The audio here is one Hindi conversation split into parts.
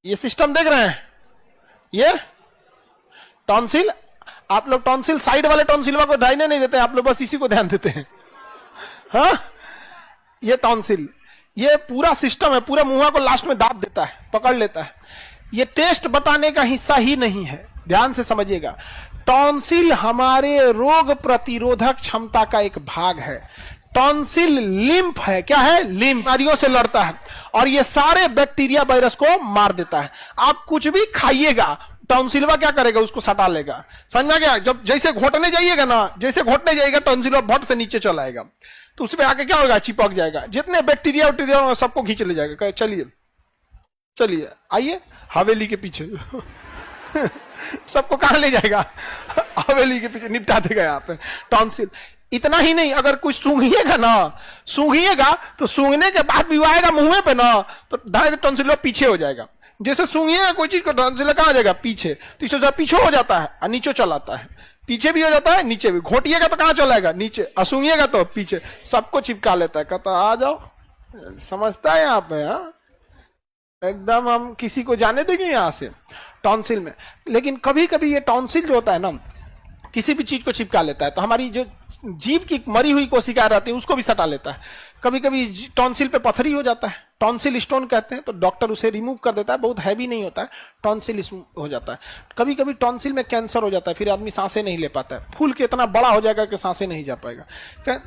ये सिस्टम देख रहे हैं, ये टॉन्सिल, आप लोग टॉन्सिल साइड वाले टॉन्सिलवा को ढाईने नहीं देते, आप लोग बस इसी को ध्यान देते हैं। हाँ, ये टॉन्सिल, ये पूरा सिस्टम है, पूरा मुंह को लास्ट में दाब देता है, पकड़ लेता है। ये टेस्ट बताने का हिस्सा ही नहीं है, ध्यान से समझिएगा। टॉन्सिल हमारे रोग प्रतिरोधक क्षमता का एक भाग है। टॉन्सिल लिम्फ है, क्या है? लिम्फ, बीमारियों से लड़ता है और ये सारे बैक्टीरिया वायरस को मार देता है। आप कुछ भी खाइएगा, टॉन्सिलवा क्या करेगा? उसको सटा लेगा। समझ में गया? जब जैसे घोटने जाइएगा ना, जैसे घोटने जाइएगा टॉन्सिलवा भट से नीचे चला आएगा, तो उसमें आके क्या होगा? चिपक जाएगा, जितने बैक्टीरिया वैक्टीरिया सबको खींच ले जाएगा। चलिए चलिए आइए हवेली के पीछे सबको कहां ले जाएगा? हवेली के पीछे निपटा देगा यहाँ पे टॉन्सिल। इतना ही नहीं, अगर कुछ सूंघिएगा ना, सूंघिएगा तो सूंघने के बाद भी आएगा मुंह पे ना, तो टॉन्सिल पीछे हो जाएगा। जैसे सूंघिएगा कोई चीज को, टॉन्सिल कहां आ जाएगा? पीछे। तो इसे पीछे हो जाता है और नीचे चलाता है, पीछे भी हो जाता है नीचे भी। घोटिएगा तो कहां चलाएगा? नीचे। और सूंघिएगा तो पीछे, सबको चिपका लेता है। कहता आ जाओ, समझता है यहाँ पे। हाँ, एकदम हम किसी को जाने देंगे यहां से टॉन्सिल में। लेकिन कभी कभी ये टॉन्सिल जो होता है ना, किसी भी चीज को चिपका लेता है, तो हमारी जो जीभ की मरी हुई कोशिकाएं रहती है उसको भी सटा लेता है। कभी कभी टॉन्सिल पे पथरी हो जाता है, टॉन्सिल स्टोन कहते हैं, तो डॉक्टर उसे रिमूव कर देता है। बहुत हैवी नहीं होता है, टॉन्सिल हो जाता है। कभी कभी टॉन्सिल में कैंसर हो जाता है, फिर आदमी सांसें नहीं ले पाता है, फूल के इतना बड़ा हो जाएगा कि सांसें नहीं जा पाएगा।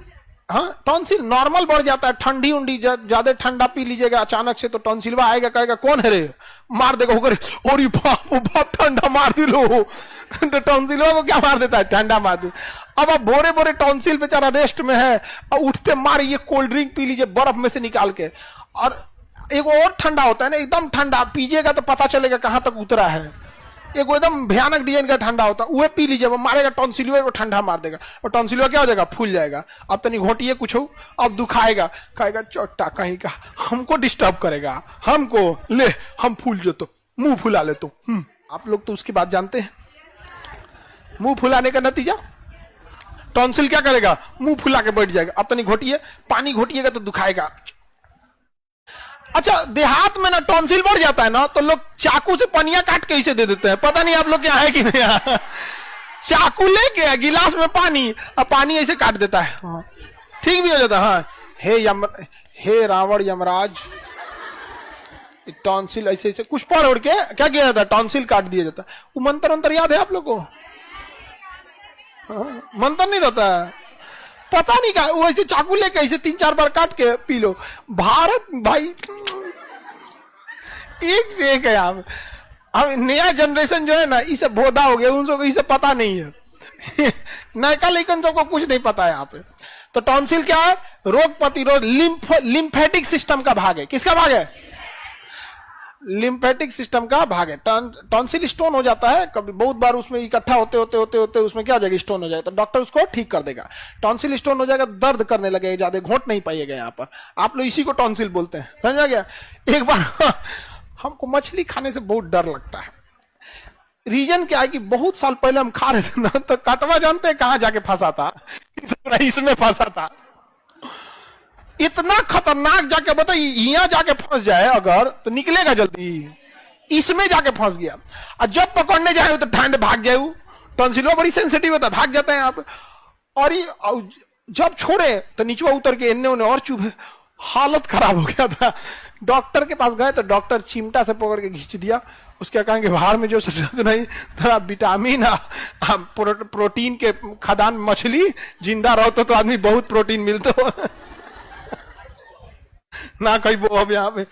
हाँ, टॉन्सिल नॉर्मल बढ़ जाता है। ठंडी उंडी ज्यादा ठंडा पी लीजिएगा अचानक से, तो टॉन्सिलवा आएगा, कहेगा कौन है रे, मार देगा। और बाप ठंडा मार दिलो तो टॉन्सिलवा को क्या मार देता है? ठंडा मार दे। अब आप बोरे बोरे टॉन्सिल बेचारा रेस्ट में है, और उठते मार ये कोल्ड ड्रिंक पी लीजिए बर्फ में से निकाल के, और एक और ठंडा होता है ना, एकदम ठंडा पीजिएगा तो पता चलेगा कहां तक उतरा है। एक एकदम भयानक डिजाइन का ठंडा होता है, वह पी लीजिए, वो मारेगा टॉन्सिलवा को, ठंडा मार देगा, और टॉन्सिलवा क्या हो जाएगा? फूल जाएगा। अब तनी घोटिए कुछ हो, अब दुखाएगा, कहेगा चोटा कहीं का, हमको डिस्टर्ब करेगा, हमको ले, हम फूल जो तो मुंह फुला ले तो। आप लोग तो उसकी बात जानते हैं। मुंह फुलाने का नतीजा टॉन्सिल क्या करेगा? मुंह फुला के बैठ जाएगा। अब तनी घोटिए, पानी घोटिएगा तो दुखाएगा। अच्छा, देहात में ना टॉन्सिल बढ़ जाता है ना, तो लोग चाकू से पनिया काट के इसे दे देते हैं। पता नहीं आप लोग क्या है कि नहीं। चाकू लेके गिलास में पानी, और पानी ऐसे काट देता है। हाँ, ठीक भी हो जाता है। हाँ, हे रावण यमराज, टॉन्सिल ऐसे ऐसे कुछ पढ़ उड़ के क्या किया जाता है? टॉन्सिल काट दिया जाता है। वो मंत्र अंतर याद है आप लोग को? हाँ, मंत्र नहीं रहता है, पता नहीं क्या, वो ऐसे चाकू लेके ऐसे 3-4 बार काट के पी लो। भारत भाई एक से एक है। अब नया जनरेशन जो है ना, इसे भोदा हो गया, उनको इसे पता नहीं है। नयका लेकिन सबको कुछ नहीं पता है यहाँ पे। तो टॉन्सिल क्या है? रोग प्रतिरोध, लिम्फेटिक सिस्टम का भाग है। किसका भाग है? लिम्फेटिक सिस्टम का भाग है। टॉन्सिल स्टोन हो जाता है कभी, बहुत बार उसमें इकट्ठा होते होते होते होते उसमें क्या हो जाएगा? स्टोन हो जाएगा, तो डॉक्टर उसको ठीक कर देगा। टॉन्सिल स्टोन हो जाएगा, दर्द करने लगेगा, ज्यादा घोट नहीं पाइएगा यहाँ पर। आप लोग इसी को टॉन्सिल बोलते हैं, समझ आ गया? एक बार हमको मछली खाने से बहुत डर लगता है। रीजन क्या है कि बहुत साल पहले हम खा रहे थे ना, तो कटवा जानते हैं कहां जाके फंसा था? इसमें फंसा था। इतना खतरनाक, जाके बताइए, यहाँ जाके फंस जाए अगर तो निकलेगा जल्दी, इसमें जाके फंस गया। और जब पकड़ने जाए तो ठंड भाग जाए। टॉन्सिलवा बड़ी सेंसिटिव होता है, भाग जाता है यहाँ पे। और जब छोड़े तो नीचवा उतर के इन्ने उन्हें और चुभे, हालत खराब हो गया था। डॉक्टर के पास गए तो डॉक्टर चिमटा से पकड़ के खींच दिया। उसके कहेंगे बाहर में जो जरूरत नहीं, थोड़ा विटामिन प्रोटीन के खदान, मछली जिंदा रहो तो आदमी बहुत प्रोटीन मिलता हो ना। कहीं वो अब यहाँ पे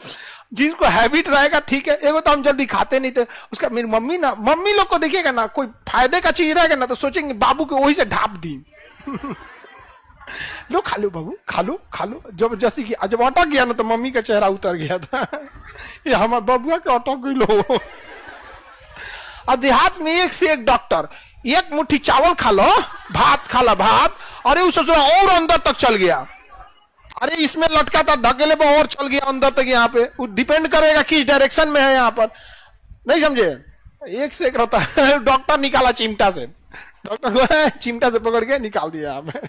जिसको हैबिट रहेगा ठीक है। एगो तो हम जल्दी खाते नहीं थे, उसका मेरी मम्मी लोग को देखिएगा ना, कोई फायदे का चीज रहेगा ना तो सोचेंगे बाबू को वही से ढाप दी। लो खा लो बाबू, खा लो खा लो। जबरदस्ती की, जब अटक गया ना तो मम्मी का चेहरा उतर गया था। ये हमारे बबुआ के अटक गई लो। और देहात में एक से एक डॉक्टर, एक मुट्ठी चावल खा लो, भात खा लो, भात, अरे उसे और अंदर तक चल गया, अरे इसमें लटका था ढकेले पर और चल गया अंदर तक। यहाँ पे डिपेंड करेगा किस डायरेक्शन में है, यहाँ पर नहीं समझे? एक से एक रहता है। डॉक्टर निकाला चिमटा से, डॉक्टर को चिमटा से पकड़ के निकाल दिया यहाँ पे।